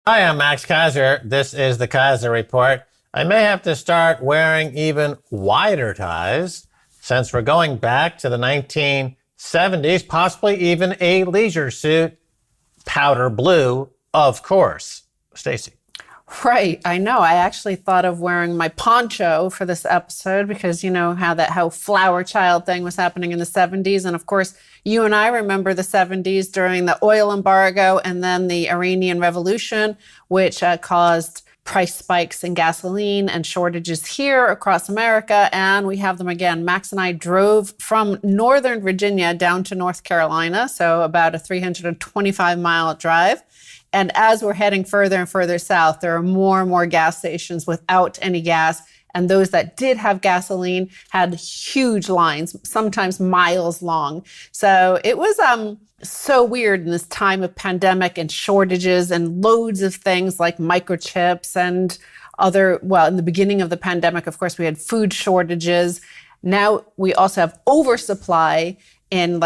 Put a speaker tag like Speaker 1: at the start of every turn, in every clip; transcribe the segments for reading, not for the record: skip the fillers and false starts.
Speaker 1: Hi, I'm Max Keiser. This is the Keiser Report. I may have to start wearing even wider ties since we're going back to the 1970s, possibly even a leisure suit, powder blue, of course. Stacey.
Speaker 2: Right, I know. I actually thought of wearing my poncho for this episode because you know how flower child thing was happening in the 70s. And of course, you and I remember the 70s during the oil embargo and then the Iranian Revolution, which caused price spikes in gasoline and shortages here across America. And we have them again. Max and I drove from Northern Virginia down to North Carolina, so about a 325-mile drive. And as we're heading further and further south, there are more and more gas stations without any gas. And those that did have gasoline had huge lines, sometimes miles long. So it was so weird in this time of pandemic and shortages and loads of things like microchips and in the beginning of the pandemic, of course, we had food shortages. Now we also have oversupply in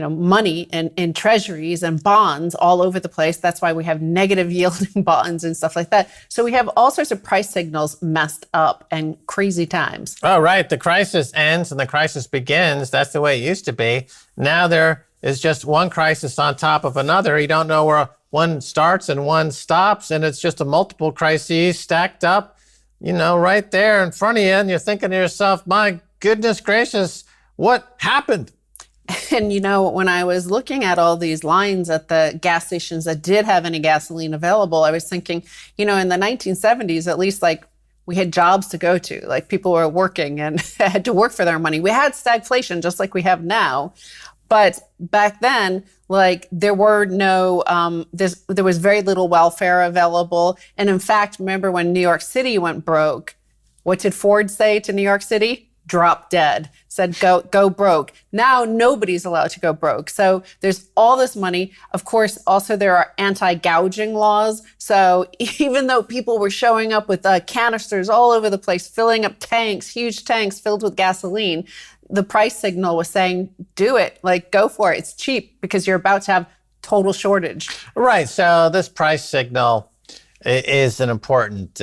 Speaker 2: money and in treasuries and bonds all over the place. That's why we have negative yielding bonds and stuff like that. So we have all sorts of price signals messed up and crazy times.
Speaker 1: Oh, right. The crisis ends and the crisis begins. That's the way it used to be. Now there is just one crisis on top of another. You don't know where one starts and one stops. And it's just a multiple crises stacked up, right there in front of you. And you're thinking to yourself, my goodness gracious, what happened?
Speaker 2: And when I was looking at all these lines at the gas stations that did have any gasoline available, I was thinking, in the 1970s, at least we had jobs to go to, like people were working and had to work for their money. We had stagflation just like we have now. But back then, there were there was very little welfare available. And in fact, remember when New York City went broke, what did Ford say to New York City? Drop dead, said go broke. Now nobody's allowed to go broke. So there's all this money. Of course, also there are anti-gouging laws. So even though people were showing up with canisters all over the place, filling up tanks, huge tanks filled with gasoline, the price signal was saying, do it, go for it. It's cheap because you're about to have total shortage.
Speaker 1: Right. So this price signal is an important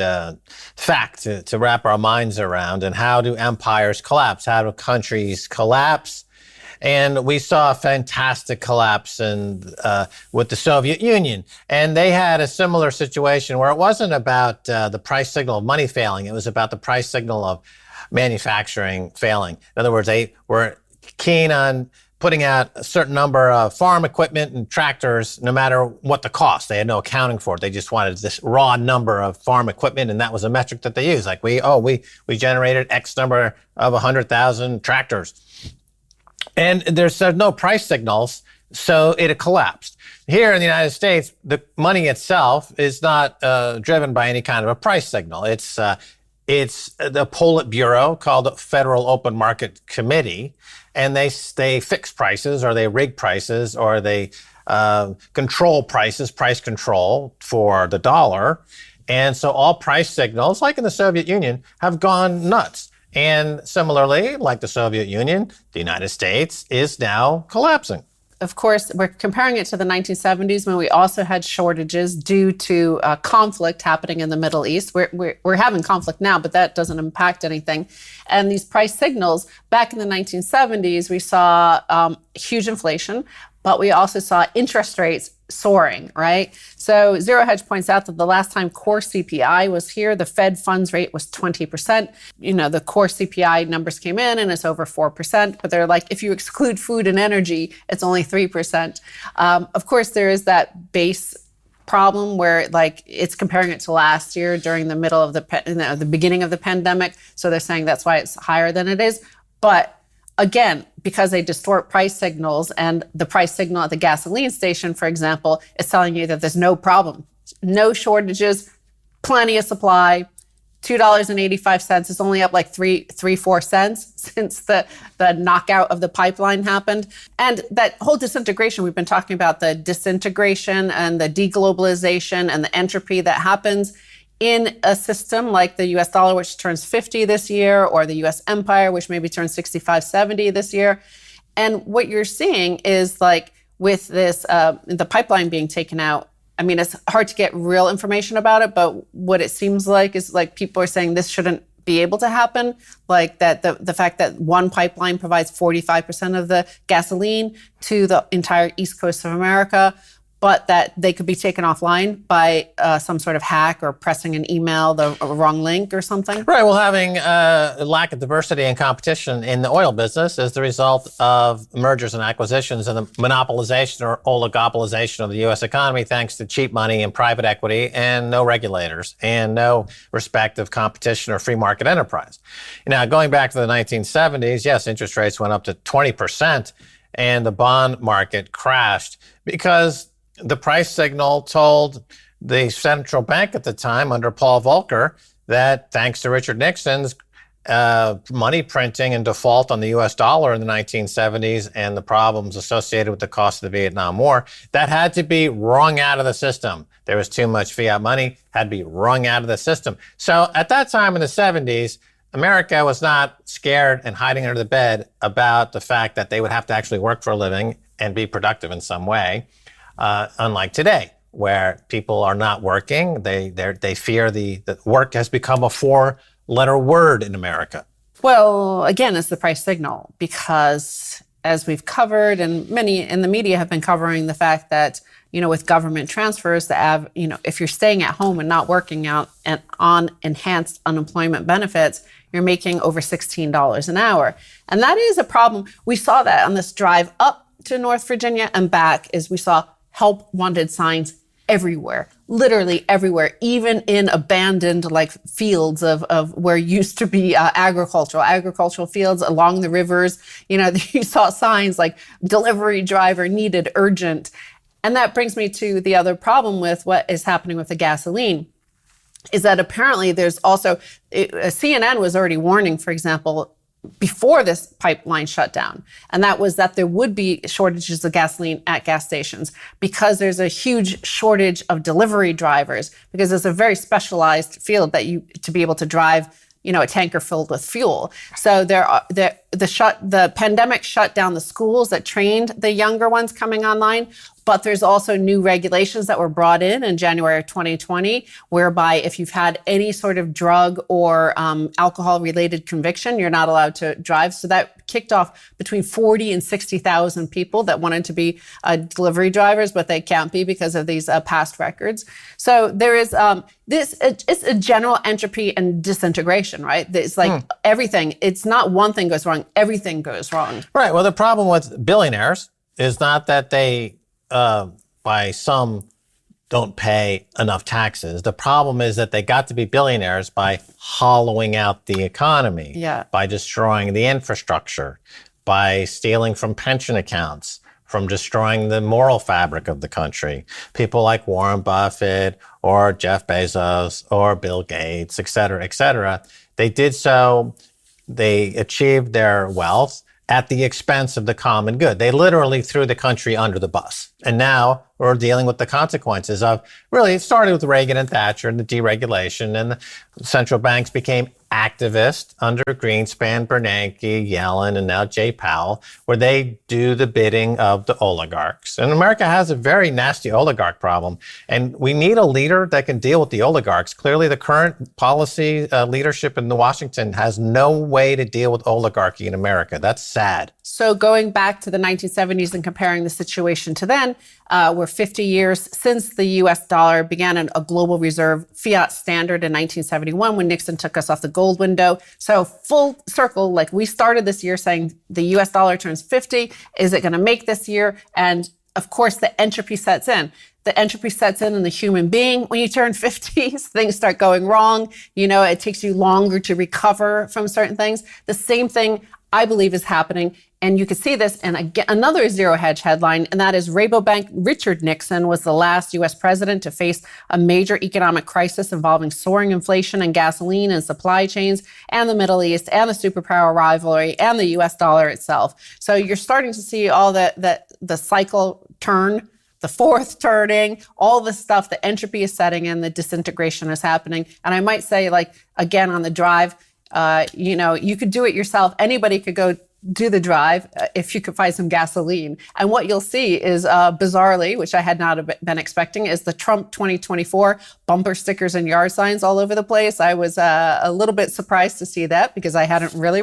Speaker 1: fact to wrap our minds around. And how do empires collapse? How do countries collapse? And we saw a fantastic collapse with the Soviet Union. And they had a similar situation where it wasn't about the price signal of money failing. It was about the price signal of manufacturing failing. In other words, they were keen on putting out a certain number of farm equipment and tractors, no matter what the cost. They had no accounting for it. They just wanted this raw number of farm equipment, and that was a metric that they used. We generated X number of 100,000 tractors. And there's no price signals, so it collapsed. Here in the United States, the money itself is not driven by any kind of a price signal. It's the Politburo, called the Federal Open Market Committee, and they fix prices, or they rig prices, or they control prices, price control for the dollar. And so all price signals, like in the Soviet Union, have gone nuts. And similarly, like the Soviet Union, the United States is now collapsing.
Speaker 2: Of course, we're comparing it to the 1970s when we also had shortages due to conflict happening in the Middle East. We're having conflict now, but that doesn't impact anything. And these price signals, back in the 1970s, we saw huge inflation, but we also saw interest rates soaring, right? So Zero Hedge points out that the last time core CPI was here, the Fed funds rate was 20%. The core CPI numbers came in and it's over 4%, but they're like, if you exclude food and energy, it's only 3%. Of course, there is that base problem where it's comparing it to last year during the middle of the beginning of the pandemic. So they're saying that's why it's higher than it is. But again, because they distort price signals, and the price signal at the gasoline station, for example, is telling you that there's no problem, no shortages, plenty of supply, $2.85 is only up 4 cents since the knockout of the pipeline happened. And that whole disintegration, we've been talking about the disintegration and the deglobalization and the entropy that happens in a system like the US dollar, which turns 50 this year, or the US empire, which maybe turns 65, 70 this year. And what you're seeing is with this, the pipeline being taken out, I mean, it's hard to get real information about it, but what it seems like is like people are saying this shouldn't be able to happen. Like that the fact that one pipeline provides 45% of the gasoline to the entire East Coast of America, but that they could be taken offline by some sort of hack or pressing an email, the wrong link or something.
Speaker 1: Right. Well, having a lack of diversity and competition in the oil business is the result of mergers and acquisitions and the monopolization or oligopolization of the U.S. economy, thanks to cheap money and private equity and no regulators and no respect of competition or free market enterprise. Now, going back to the 1970s, yes, interest rates went up to 20% and the bond market crashed because the price signal told the central bank at the time under Paul Volcker that thanks to Richard Nixon's money printing and default on the US dollar in the 1970s and the problems associated with the cost of the Vietnam War, that had to be wrung out of the system. There was too much fiat money, had to be wrung out of the system. So at that time in the 70s, America was not scared and hiding under the bed about the fact that they would have to actually work for a living and be productive in some way. Unlike today, where people are not working, they fear the work has become a 4-letter word in America.
Speaker 2: Well, again, it's the price signal, because as we've covered, and many in the media have been covering the fact that, with government transfers, if you're staying at home and not working out and on enhanced unemployment benefits, you're making over $16 an hour. And that is a problem. We saw that on this drive up to North Virginia and back, is we saw help wanted signs everywhere, literally everywhere, even in abandoned fields of where used to be agricultural fields along the rivers. You saw signs like delivery driver needed urgent. And that brings me to the other problem with what is happening with the gasoline, is that apparently there's also, CNN was already warning, for example, before this pipeline shut down, and that was that there would be shortages of gasoline at gas stations because there's a huge shortage of delivery drivers, because it's a very specialized field to be able to drive a tanker filled with fuel. So the pandemic shut down the schools that trained the younger ones coming online. But there's also new regulations that were brought in January of 2020, whereby if you've had any sort of drug or alcohol-related conviction, you're not allowed to drive. So that kicked off between 40 and 60,000 people that wanted to be delivery drivers, but they can't be because of these past records. So there is it's a general entropy and disintegration, right? It's like everything. It's not one thing goes wrong, everything goes wrong.
Speaker 1: Right. Well, the problem with billionaires is not that they by some don't pay enough taxes. The problem is that they got to be billionaires by hollowing out the economy, by destroying the infrastructure, by stealing from pension accounts, from destroying the moral fabric of the country. People like Warren Buffett or Jeff Bezos or Bill Gates, et cetera, they did so, they achieved their wealth at the expense of the common good. They literally threw the country under the bus. And now we're dealing with the consequences of, really, it started with Reagan and Thatcher and the deregulation, and the central banks became activist under Greenspan, Bernanke, Yellen, and now Jay Powell, where they do the bidding of the oligarchs. And America has a very nasty oligarch problem, and we need a leader that can deal with the oligarchs. Clearly, the current policy leadership in Washington has no way to deal with oligarchy in America. That's sad.
Speaker 2: So going back to the 1970s and comparing the situation to then, we're 50 years since the U.S. dollar began a global reserve fiat standard in 1971 when Nixon took us off the gold window. So full circle, like we started this year saying the U.S. dollar turns 50. Is it going to make this year? And of course, the entropy sets in. The entropy sets in the human being. When you turn 50, things start going wrong. It takes you longer to recover from certain things. The same thing I believe is happening. And you can see this in another zero hedge headline, and that is Rabobank Richard Nixon was the last U.S. president to face a major economic crisis involving soaring inflation and gasoline and supply chains and the Middle East and the superpower rivalry and the U.S. dollar itself. So you're starting to see all the cycle turn, the fourth turning, all the stuff, the entropy is setting in, the disintegration is happening. And I might say, again, on the drive, you could do it yourself. Anybody could go do the drive if you could find some gasoline. And what you'll see is, bizarrely, which I had not been expecting, is the Trump 2024 bumper stickers and yard signs all over the place. I was a little bit surprised to see that because I hadn't really